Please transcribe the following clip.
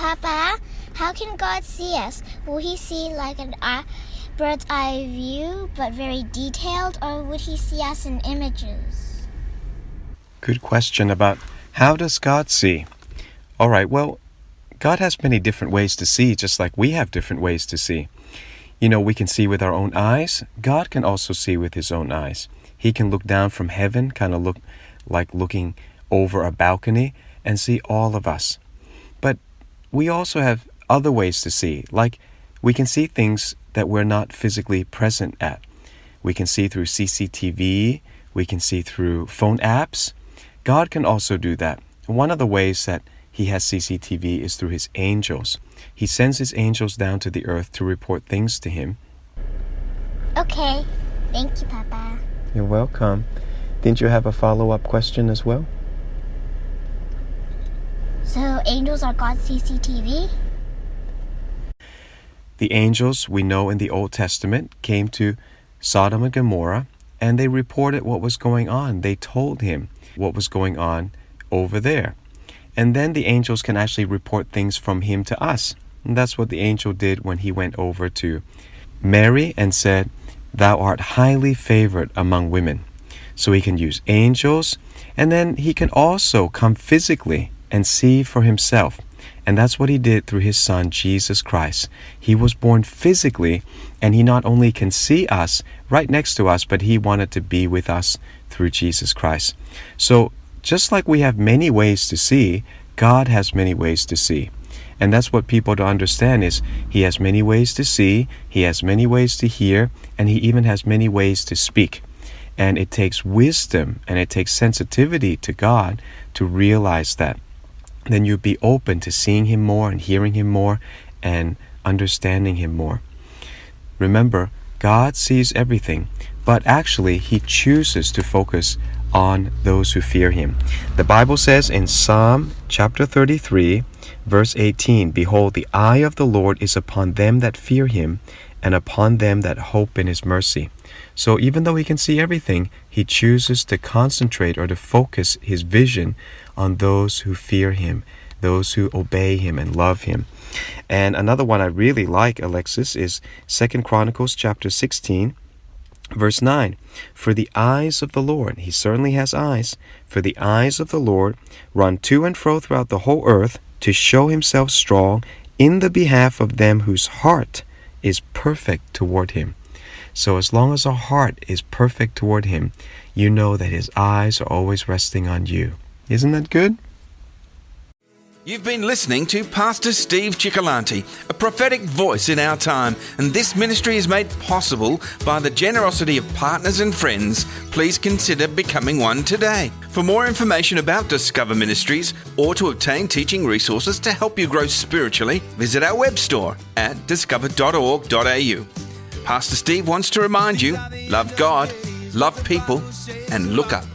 Papa, how can God see us? Will he see like a bird's eye view, but very detailed, or would he see us in images? Good question about how does God see? All right, well, God has many different ways to see, just like we have different ways to see. We can see with our own eyes. God can also see with his own eyes. He can look down from heaven, kind of look like looking over a balcony and see all of us. But we also have other ways to see, like we can see things that we're not physically present at. We can see through CCTV, we can see through phone apps. God can also do that. One of the ways that he has CCTV is through his angels. He sends his angels down to the earth to report things to him. Okay. Thank you, Papa. You're welcome. Didn't you have a follow-up question as well? So angels are God's CCTV? The angels we know in the Old Testament came to Sodom and Gomorrah, and they reported what was going on. They told him what was going on over there. And then the angels can actually report things from him to us. And that's what the angel did when he went over to Mary and said, "Thou art highly favored among women." So he can use angels, and then he can also come physically and see for himself. And that's what he did through his son, Jesus Christ. He was born physically, and he not only can see us right next to us, but he wanted to be with us through Jesus Christ. So just like we have many ways to see, God has many ways to see. And that's what people don't understand is he has many ways to see, he has many ways to hear, and he even has many ways to speak. And it takes wisdom and it takes sensitivity to God to realize that. Then you'll be open to seeing him more and hearing him more and understanding him more. Remember, God sees everything, but actually he chooses to focus on those who fear him. The Bible says in Psalm chapter 33, verse 18, "Behold, the eye of the Lord is upon them that fear him, and upon them that hope in his mercy." So even though he can see everything, he chooses to concentrate or to focus his vision on those who fear him, those who obey him and love him. And another one I really like, Alexis, is 2 Chronicles chapter 16, verse 9. "For the eyes of the Lord," he certainly has eyes, "for the eyes of the Lord run to and fro throughout the whole earth to show himself strong in the behalf of them whose heart is perfect toward him." So as long as our heart is perfect toward him, you know that his eyes are always resting on you. Isn't that good? You've been listening to Pastor Steve Cioccolanti, a prophetic voice in our time, and this ministry is made possible by the generosity of partners and friends. Please consider becoming one today. For more information about Discover Ministries or to obtain teaching resources to help you grow spiritually, visit our web store at discover.org.au. Pastor Steve wants to remind you, love God, love people, and look up.